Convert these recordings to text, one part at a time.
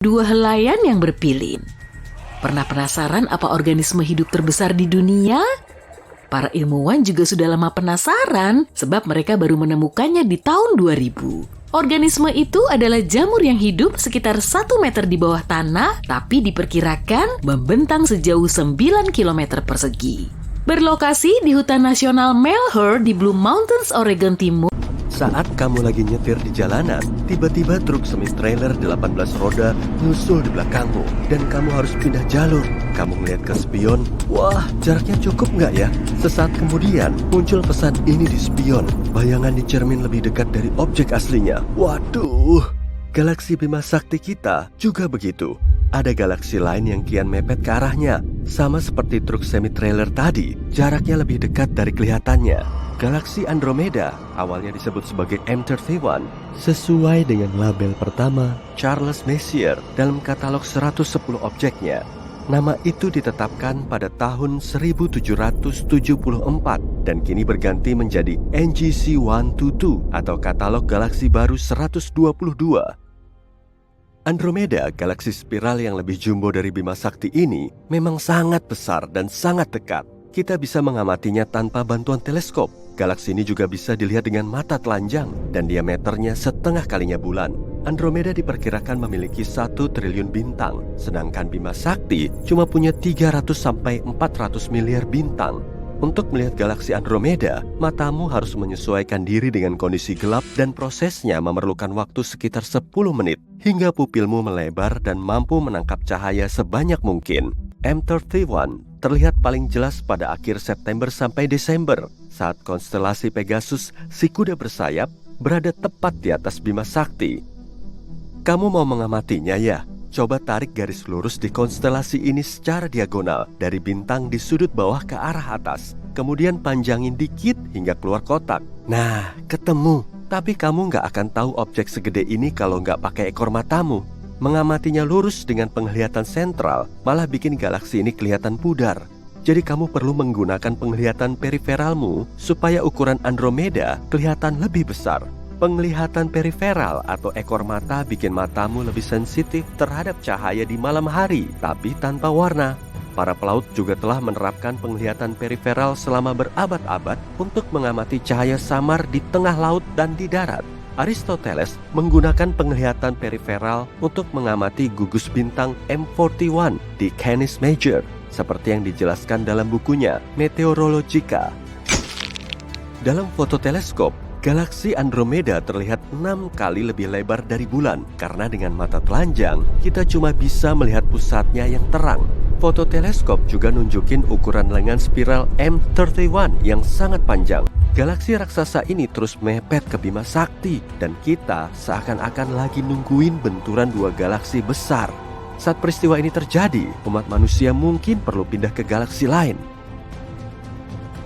Dua helaian yang berpilin. Pernah penasaran apa organisme hidup terbesar di dunia? Para ilmuwan juga sudah lama penasaran sebab mereka baru menemukannya di tahun 2000. Organisme itu adalah jamur yang hidup sekitar 1 meter di bawah tanah tapi diperkirakan membentang sejauh 9 km persegi. Berlokasi di Hutan Nasional Malheur di Blue Mountains, Oregon Timur. Saat kamu lagi nyetir di jalanan, tiba-tiba truk semi-trailer 18 roda nyusul di belakangmu dan kamu harus pindah jalur. Kamu ngeliat ke spion, wah jaraknya cukup nggak ya? Sesaat kemudian muncul pesan ini di spion. Bayangan di cermin lebih dekat dari objek aslinya. Waduh, galaksi Bima Sakti kita juga begitu. Ada galaksi lain yang kian mepet ke arahnya. Sama seperti truk semi-trailer tadi, jaraknya lebih dekat dari kelihatannya. Galaksi Andromeda, awalnya disebut sebagai M31, sesuai dengan label pertama Charles Messier dalam katalog 110 objeknya. Nama itu ditetapkan pada tahun 1774 dan kini berganti menjadi NGC 122 atau katalog galaksi baru 122. Andromeda, galaksi spiral yang lebih jumbo dari Bima Sakti ini, memang sangat besar dan sangat dekat. Kita bisa mengamatinya tanpa bantuan teleskop. Galaksi ini juga bisa dilihat dengan mata telanjang dan diameternya setengah kalinya bulan. Andromeda diperkirakan memiliki 1 triliun bintang, sedangkan Bima Sakti cuma punya 300-400 miliar bintang. Untuk melihat galaksi Andromeda, matamu harus menyesuaikan diri dengan kondisi gelap dan prosesnya memerlukan waktu sekitar 10 menit hingga pupilmu melebar dan mampu menangkap cahaya sebanyak mungkin. M31 terlihat paling jelas pada akhir September sampai Desember saat konstelasi Pegasus, si kuda bersayap, berada tepat di atas Bima Sakti. Kamu mau mengamatinya ya? Coba tarik garis lurus di konstelasi ini secara diagonal dari bintang di sudut bawah ke arah atas. Kemudian panjangin dikit hingga keluar kotak. Nah, ketemu. Tapi kamu nggak akan tahu objek segede ini kalau nggak pakai ekor matamu. Mengamatinya lurus dengan penglihatan sentral malah bikin galaksi ini kelihatan pudar. Jadi kamu perlu menggunakan penglihatan periferalmu supaya ukuran Andromeda kelihatan lebih besar. Penglihatan periferal atau ekor mata bikin matamu lebih sensitif terhadap cahaya di malam hari, tapi tanpa warna. Para pelaut juga telah menerapkan penglihatan periferal selama berabad-abad untuk mengamati cahaya samar di tengah laut dan di darat. Aristoteles menggunakan penglihatan periferal untuk mengamati gugus bintang M41 di Canis Major, seperti yang dijelaskan dalam bukunya Meteorologica. Dalam foto teleskop, galaksi Andromeda terlihat 6 kali lebih lebar dari bulan karena dengan mata telanjang kita cuma bisa melihat pusatnya yang terang. Foto teleskop juga nunjukin ukuran lengan spiral M31 yang sangat panjang. Galaksi raksasa ini terus mepet ke Bima Sakti dan kita seakan-akan lagi nungguin benturan dua galaksi besar. Saat peristiwa ini terjadi, umat manusia mungkin perlu pindah ke galaksi lain.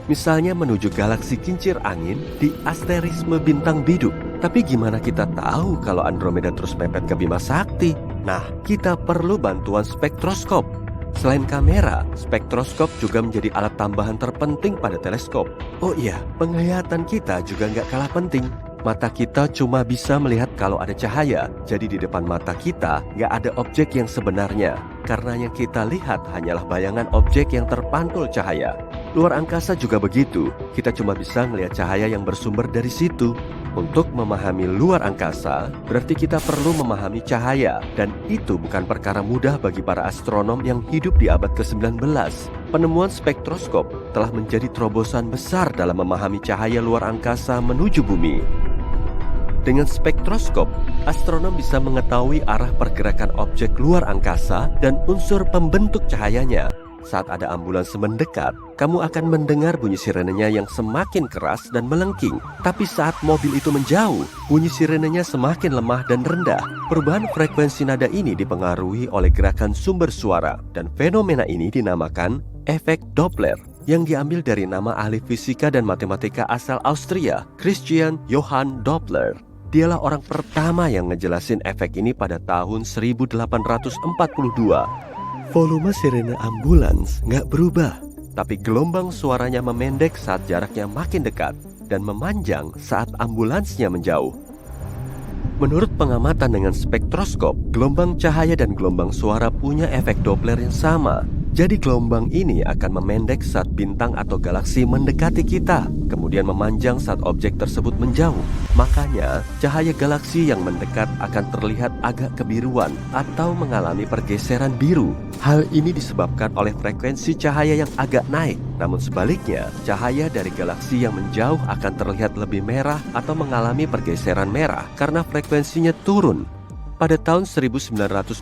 Misalnya menuju galaksi kincir angin di asterisme bintang biduk. Tapi gimana kita tahu kalau Andromeda terus mepet ke Bima Sakti? Nah, kita perlu bantuan spektroskop. Selain kamera, spektroskop juga menjadi alat tambahan terpenting pada teleskop. Oh iya, penglihatan kita juga nggak kalah penting. Mata kita cuma bisa melihat kalau ada cahaya. Jadi di depan mata kita nggak ada objek yang sebenarnya. Karena yang kita lihat hanyalah bayangan objek yang terpantul cahaya. Luar angkasa juga begitu. Kita cuma bisa melihat cahaya yang bersumber dari situ. Untuk memahami luar angkasa, berarti kita perlu memahami cahaya. Dan itu bukan perkara mudah bagi para astronom yang hidup di abad ke-19. Penemuan spektroskop telah menjadi terobosan besar dalam memahami cahaya luar angkasa menuju bumi. Dengan spektroskop, astronom bisa mengetahui arah pergerakan objek luar angkasa dan unsur pembentuk cahayanya. Saat ada ambulans mendekat, kamu akan mendengar bunyi sirenenya yang semakin keras dan melengking. Tapi saat mobil itu menjauh, bunyi sirenenya semakin lemah dan rendah. Perubahan frekuensi nada ini dipengaruhi oleh gerakan sumber suara, dan fenomena ini dinamakan efek Doppler, yang diambil dari nama ahli fisika dan matematika asal Austria, Christian Johann Doppler. Dialah orang pertama yang ngejelasin efek ini pada tahun 1842. Volume sirene ambulans nggak berubah, tapi gelombang suaranya memendek saat jaraknya makin dekat dan memanjang saat ambulansnya menjauh. Menurut pengamatan dengan spektroskop, gelombang cahaya dan gelombang suara punya efek Doppler yang sama. Jadi gelombang ini akan memendek saat bintang atau galaksi mendekati kita, kemudian memanjang saat objek tersebut menjauh. Makanya, cahaya galaksi yang mendekat akan terlihat agak kebiruan atau mengalami pergeseran biru. Hal ini disebabkan oleh frekuensi cahaya yang agak naik. Namun sebaliknya, cahaya dari galaksi yang menjauh akan terlihat lebih merah atau mengalami pergeseran merah karena frekuensinya turun. Pada tahun 1929,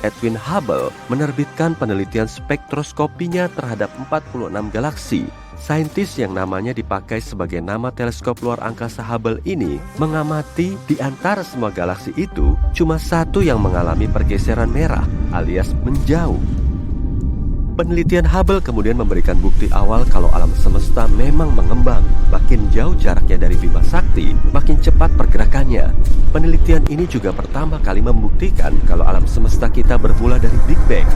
Edwin Hubble menerbitkan penelitian spektroskopinya terhadap 46 galaksi. Saintis yang namanya dipakai sebagai nama teleskop luar angkasa Hubble ini mengamati di antara semua galaksi itu, cuma satu yang mengalami pergeseran merah alias menjauh. Penelitian Hubble kemudian memberikan bukti awal kalau alam semesta memang mengembang. Makin jauh jaraknya dari Bima Sakti, makin cepat pergerakannya. Penelitian ini juga pertama kali membuktikan kalau alam semesta kita bermula dari Big Bang.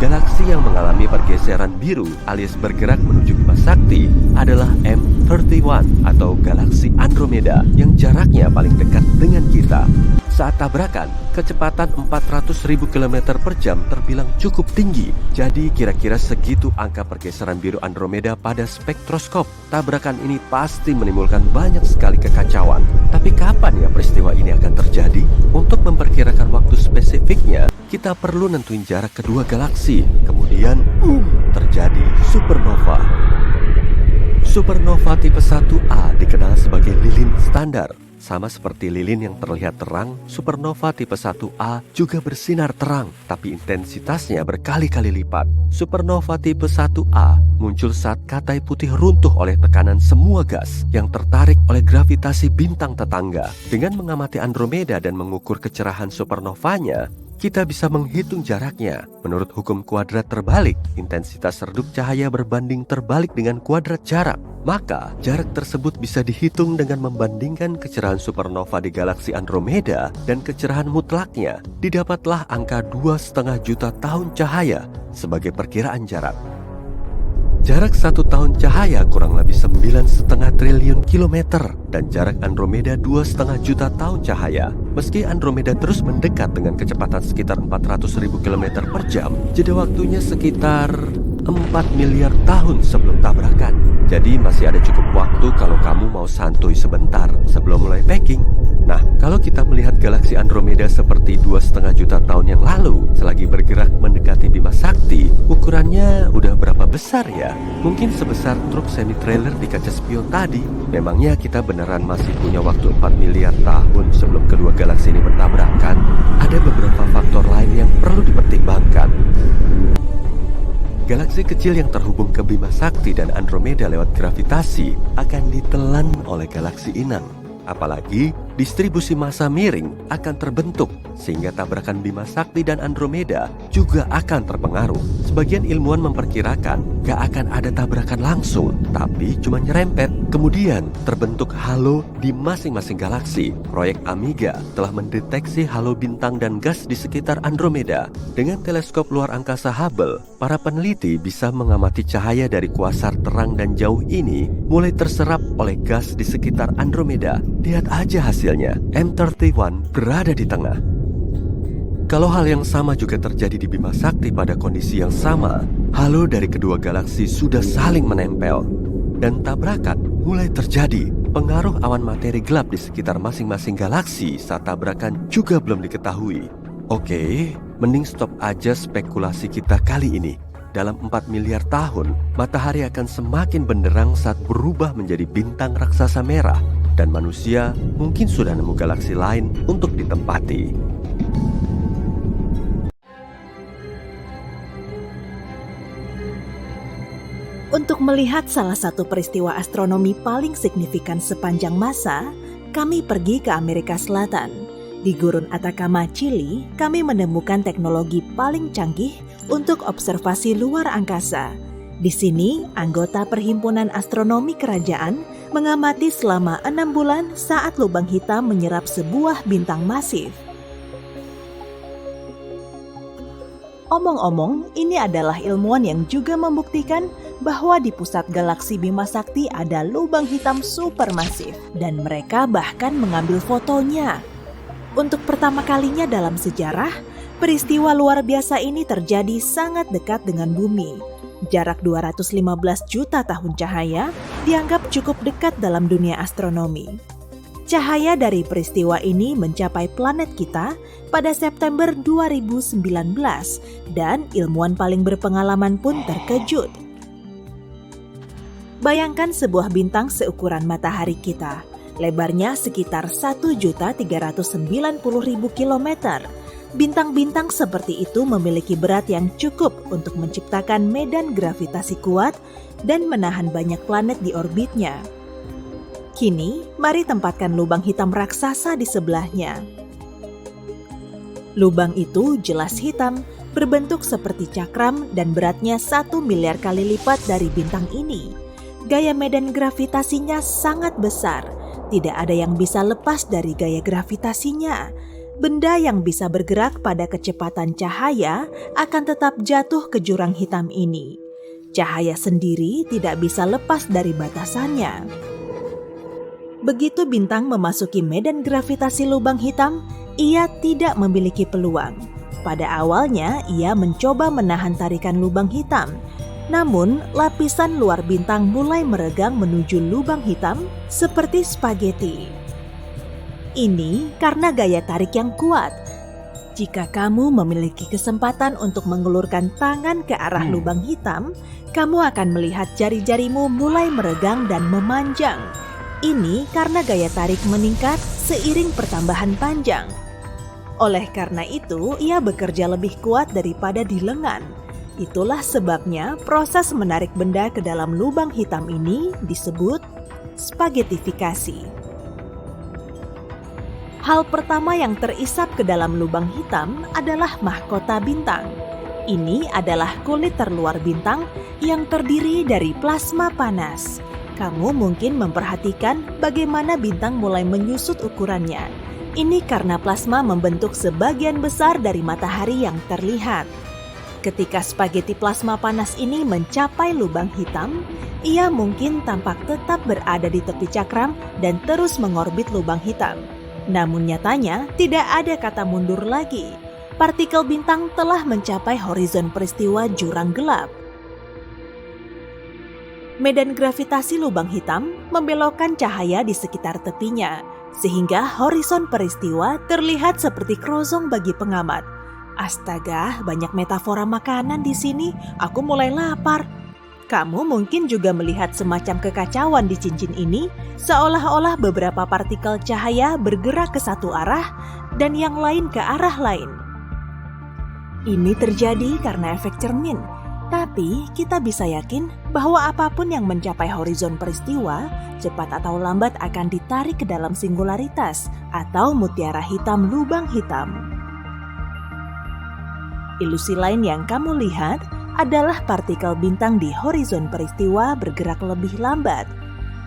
Galaksi yang mengalami pergeseran biru alias bergerak menuju Bima Sakti adalah M31 atau galaksi Andromeda yang jaraknya paling dekat dengan kita. Saat tabrakan, kecepatan 400.000 km per jam terbilang cukup tinggi. Jadi kira-kira segitu angka pergeseran biru Andromeda pada spektroskop. Tabrakan ini pasti menimbulkan banyak sekali kekacauan. Tapi kapan ya peristiwa ini akan terjadi? Untuk memperkirakan waktu spesifiknya, kita perlu nentuin jarak kedua galaksi. Kemudian, terjadi supernova. Supernova tipe 1A dikenal sebagai lilin standar. Sama seperti lilin yang terlihat terang, supernova tipe 1A juga bersinar terang, tapi intensitasnya berkali-kali lipat. Supernova tipe 1A muncul saat katai putih runtuh oleh tekanan semua gas yang tertarik oleh gravitasi bintang tetangga. Dengan mengamati Andromeda dan mengukur kecerahan supernovanya, kita bisa menghitung jaraknya. Menurut hukum kuadrat terbalik, intensitas redup cahaya berbanding terbalik dengan kuadrat jarak. Maka, jarak tersebut bisa dihitung dengan membandingkan kecerahan supernova di galaksi Andromeda dan kecerahan mutlaknya. Didapatlah angka 2,5 juta tahun cahaya sebagai perkiraan jarak. Jarak 1 tahun cahaya kurang lebih 9,5 triliun kilometer dan jarak Andromeda 2,5 juta tahun cahaya. Meski Andromeda terus mendekat dengan kecepatan sekitar 400.000 km per jam, jeda waktunya sekitar 4 miliar tahun sebelum tabrakan. Jadi masih ada cukup waktu kalau kamu mau santuy sebentar sebelum mulai packing. Nah, kalau kita melihat galaksi Andromeda seperti 2,5 juta tahun yang lalu, selagi bergerak mendekati Bima Sakti, ukurannya udah berapa besar ya? Mungkin sebesar truk semi-trailer di kaca spion tadi. Memangnya kita beneran masih punya waktu 4 miliar tahun sebelum kedua galaksi ini bertabrakan? Ada beberapa faktor lain yang perlu dipertimbangkan. Galaksi kecil yang terhubung ke Bima Sakti dan Andromeda lewat gravitasi akan ditelan oleh galaksi inang. Apalagi distribusi massa miring akan terbentuk sehingga tabrakan Bima Sakti dan Andromeda juga akan terpengaruh. Sebagian ilmuwan memperkirakan gak akan ada tabrakan langsung, tapi cuma nyerempet. Kemudian terbentuk halo di masing-masing galaksi. Proyek Amiga telah mendeteksi halo bintang dan gas di sekitar Andromeda. Dengan teleskop luar angkasa Hubble, para peneliti bisa mengamati cahaya dari kuasar terang dan jauh ini mulai terserap oleh gas di sekitar Andromeda. Lihat aja hasilnya, M31 berada di tengah. Kalau hal yang sama juga terjadi di Bima Sakti pada kondisi yang sama, halo dari kedua galaksi sudah saling menempel. Dan tabrakan mulai terjadi. Pengaruh awan materi gelap di sekitar masing-masing galaksi saat tabrakan juga belum diketahui. Oke, mending stop aja spekulasi kita kali ini. Dalam 4 miliar tahun, matahari akan semakin benderang saat berubah menjadi bintang raksasa merah. Dan manusia mungkin sudah nemu galaksi lain untuk ditempati. Untuk melihat salah satu peristiwa astronomi paling signifikan sepanjang masa, kami pergi ke Amerika Selatan. Di Gurun Atacama, Chili, kami menemukan teknologi paling canggih untuk observasi luar angkasa. Di sini, anggota Perhimpunan Astronomi Kerajaan mengamati selama 6 bulan saat lubang hitam menyerap sebuah bintang masif. Omong-omong, ini adalah ilmuwan yang juga membuktikan bahwa di pusat galaksi Bima Sakti ada lubang hitam supermasif dan mereka bahkan mengambil fotonya. Untuk pertama kalinya dalam sejarah, peristiwa luar biasa ini terjadi sangat dekat dengan bumi. Jarak 215 juta tahun cahaya dianggap cukup dekat dalam dunia astronomi. Cahaya dari peristiwa ini mencapai planet kita pada September 2019 dan ilmuwan paling berpengalaman pun terkejut. Bayangkan sebuah bintang seukuran matahari kita, lebarnya sekitar 1.390.000 kilometer. Bintang-bintang seperti itu memiliki berat yang cukup untuk menciptakan medan gravitasi kuat dan menahan banyak planet di orbitnya. Kini, mari tempatkan lubang hitam raksasa di sebelahnya. Lubang itu jelas hitam, berbentuk seperti cakram dan beratnya 1 miliar kali lipat dari bintang ini. Gaya medan gravitasinya sangat besar, tidak ada yang bisa lepas dari gaya gravitasinya. Benda yang bisa bergerak pada kecepatan cahaya akan tetap jatuh ke jurang hitam ini. Cahaya sendiri tidak bisa lepas dari batasannya. Begitu bintang memasuki medan gravitasi lubang hitam, ia tidak memiliki peluang. Pada awalnya, ia mencoba menahan tarikan lubang hitam. Namun, lapisan luar bintang mulai meregang menuju lubang hitam seperti spaghetti. Ini karena gaya tarik yang kuat. Jika kamu memiliki kesempatan untuk mengulurkan tangan ke arah lubang hitam, kamu akan melihat jari-jarimu mulai meregang dan memanjang. Ini karena gaya tarik meningkat seiring pertambahan panjang. Oleh karena itu, ia bekerja lebih kuat daripada di lengan. Itulah sebabnya proses menarik benda ke dalam lubang hitam ini disebut spaghettifikasi. Hal pertama yang terisap ke dalam lubang hitam adalah mahkota bintang. Ini adalah kulit terluar bintang yang terdiri dari plasma panas. Kamu mungkin memperhatikan bagaimana bintang mulai menyusut ukurannya. Ini karena plasma membentuk sebagian besar dari matahari yang terlihat. Ketika spaghetti plasma panas ini mencapai lubang hitam, ia mungkin tampak tetap berada di tepi cakram dan terus mengorbit lubang hitam. Namun nyatanya tidak ada kata mundur lagi. Partikel bintang telah mencapai horizon peristiwa jurang gelap. Medan gravitasi lubang hitam membelokkan cahaya di sekitar tepinya, sehingga horizon peristiwa terlihat seperti kerosong bagi pengamat. Astaga, banyak metafora makanan di sini. Aku mulai lapar. Kamu mungkin juga melihat semacam kekacauan di cincin ini, seolah-olah beberapa partikel cahaya bergerak ke satu arah dan yang lain ke arah lain. Ini terjadi karena efek cermin. Tapi kita bisa yakin bahwa apapun yang mencapai horizon peristiwa, cepat atau lambat akan ditarik ke dalam singularitas atau mutiara hitam lubang hitam. Ilusi lain yang kamu lihat adalah partikel bintang di horizon peristiwa bergerak lebih lambat.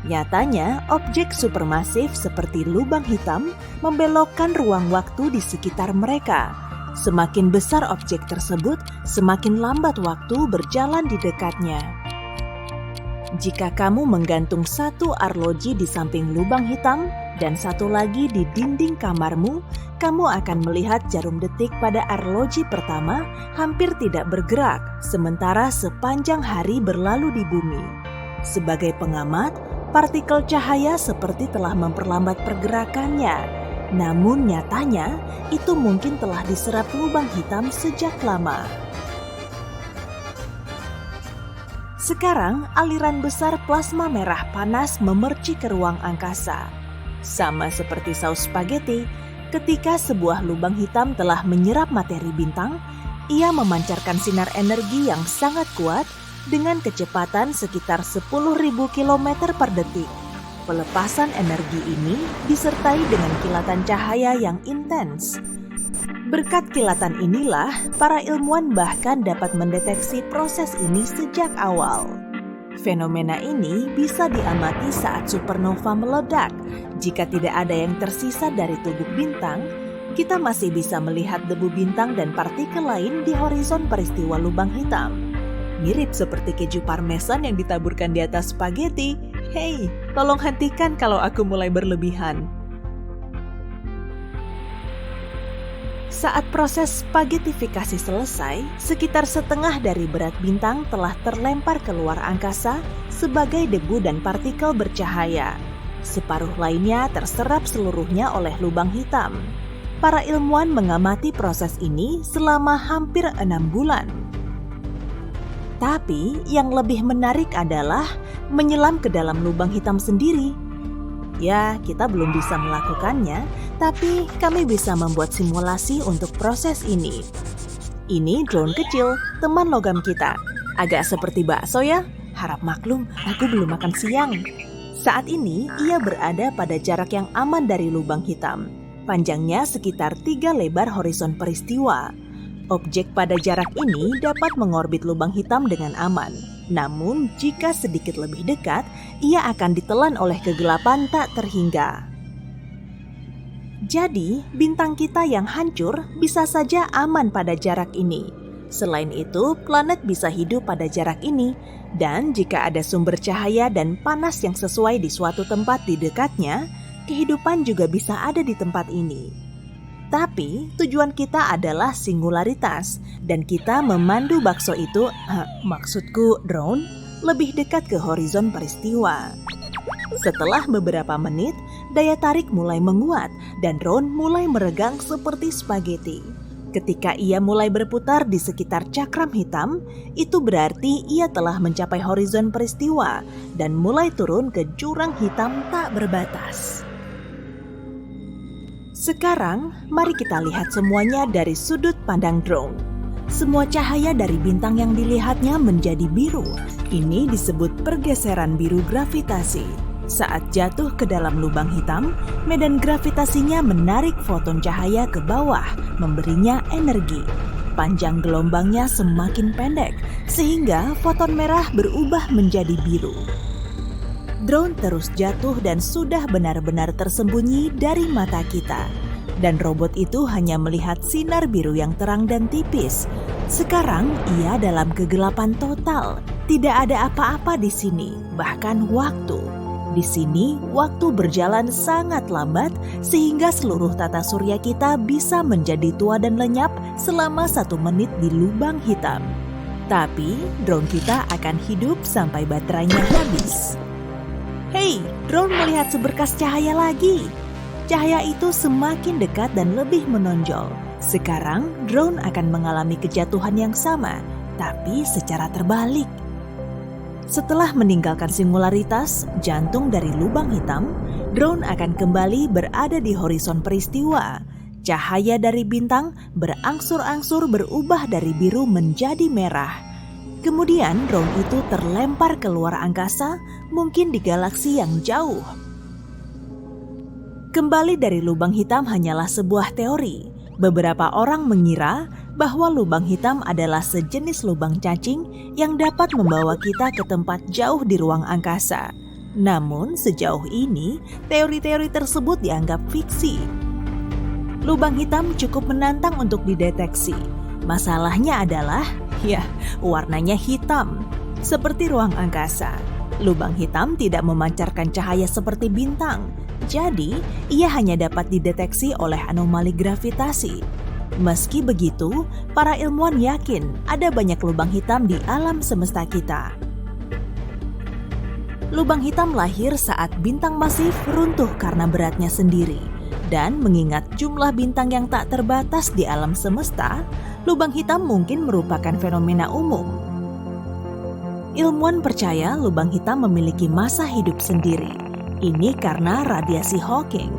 Nyatanya, objek supermasif seperti lubang hitam membelokkan ruang waktu di sekitar mereka. Semakin besar objek tersebut, semakin lambat waktu berjalan di dekatnya. Jika kamu menggantung satu arloji di samping lubang hitam dan satu lagi di dinding kamarmu, kamu akan melihat jarum detik pada arloji pertama hampir tidak bergerak, sementara sepanjang hari berlalu di bumi. Sebagai pengamat, partikel cahaya seperti telah memperlambat pergerakannya. Namun nyatanya, itu mungkin telah diserap lubang hitam sejak lama. Sekarang, aliran besar plasma merah panas memercik ke ruang angkasa. Sama seperti saus spaghetti, ketika sebuah lubang hitam telah menyerap materi bintang, ia memancarkan sinar energi yang sangat kuat dengan kecepatan sekitar 10.000 km per detik. Pelepasan energi ini disertai dengan kilatan cahaya yang intens. Berkat kilatan inilah, para ilmuwan bahkan dapat mendeteksi proses ini sejak awal. Fenomena ini bisa diamati saat supernova meledak. Jika tidak ada yang tersisa dari tubuh bintang, kita masih bisa melihat debu bintang dan partikel lain di horizon peristiwa lubang hitam. Mirip seperti keju parmesan yang ditaburkan di atas spaghetti. Hei, tolong hentikan kalau aku mulai berlebihan. Saat proses spaghettifikasi selesai, sekitar setengah dari berat bintang telah terlempar keluar angkasa sebagai debu dan partikel bercahaya. Separuh lainnya terserap seluruhnya oleh lubang hitam. Para ilmuwan mengamati proses ini selama hampir 6 bulan. Tapi yang lebih menarik adalah menyelam ke dalam lubang hitam sendiri. Ya, kita belum bisa melakukannya, tapi kami bisa membuat simulasi untuk proses ini. Ini drone kecil, teman logam kita. Agak seperti bakso ya, harap maklum, aku belum makan siang. Saat ini, ia berada pada jarak yang aman dari lubang hitam. Panjangnya sekitar 3 lebar horizon peristiwa. Objek pada jarak ini dapat mengorbit lubang hitam dengan aman. Namun, jika sedikit lebih dekat, ia akan ditelan oleh kegelapan tak terhingga. Jadi, bintang kita yang hancur bisa saja aman pada jarak ini. Selain itu, planet bisa hidup pada jarak ini. Dan jika ada sumber cahaya dan panas yang sesuai di suatu tempat di dekatnya, kehidupan juga bisa ada di tempat ini. Tapi tujuan kita adalah singularitas dan kita memandu bakso itu, maksudku drone, lebih dekat ke horizon peristiwa. Setelah beberapa menit, daya tarik mulai menguat dan drone mulai meregang seperti spaghetti. Ketika ia mulai berputar di sekitar cakram hitam, itu berarti ia telah mencapai horizon peristiwa dan mulai turun ke jurang hitam tak berbatas. Sekarang, mari kita lihat semuanya dari sudut pandang drone. Semua cahaya dari bintang yang dilihatnya menjadi biru. Ini disebut pergeseran biru gravitasi. Saat jatuh ke dalam lubang hitam, medan gravitasinya menarik foton cahaya ke bawah, memberinya energi. Panjang gelombangnya semakin pendek, sehingga foton merah berubah menjadi biru. Drone terus jatuh dan sudah benar-benar tersembunyi dari mata kita. Dan robot itu hanya melihat sinar biru yang terang dan tipis. Sekarang ia dalam kegelapan total. Tidak ada apa-apa di sini, bahkan waktu. Di sini, waktu berjalan sangat lambat sehingga seluruh tata surya kita bisa menjadi tua dan lenyap selama 1 menit di lubang hitam. Tapi, drone kita akan hidup sampai baterainya habis. Hei, drone melihat seberkas cahaya lagi. Cahaya itu semakin dekat dan lebih menonjol. Sekarang, drone akan mengalami kejatuhan yang sama, tapi secara terbalik. Setelah meninggalkan singularitas, jantung dari lubang hitam, drone akan kembali berada di horizon peristiwa. Cahaya dari bintang berangsur-angsur berubah dari biru menjadi merah. Kemudian drone itu terlempar keluar angkasa, mungkin di galaksi yang jauh. Kembali dari lubang hitam hanyalah sebuah teori. Beberapa orang mengira bahwa lubang hitam adalah sejenis lubang cacing yang dapat membawa kita ke tempat jauh di ruang angkasa. Namun sejauh ini, teori-teori tersebut dianggap fiksi. Lubang hitam cukup menantang untuk dideteksi. Masalahnya adalah, warnanya hitam, seperti ruang angkasa. Lubang hitam tidak memancarkan cahaya seperti bintang, jadi ia hanya dapat dideteksi oleh anomali gravitasi. Meski begitu, para ilmuwan yakin ada banyak lubang hitam di alam semesta kita. Lubang hitam lahir saat bintang masif runtuh karena beratnya sendiri. Dan mengingat jumlah bintang yang tak terbatas di alam semesta, lubang hitam mungkin merupakan fenomena umum. Ilmuwan percaya lubang hitam memiliki masa hidup sendiri. Ini karena radiasi Hawking.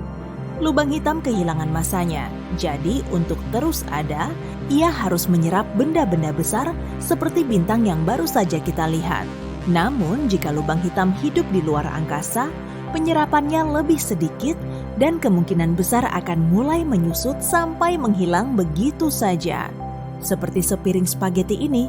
Lubang hitam kehilangan masanya, jadi untuk terus ada, ia harus menyerap benda-benda besar seperti bintang yang baru saja kita lihat. Namun, jika lubang hitam hidup di luar angkasa, penyerapannya lebih sedikit dan kemungkinan besar akan mulai menyusut sampai menghilang begitu saja. Seperti sepiring spaghetti ini.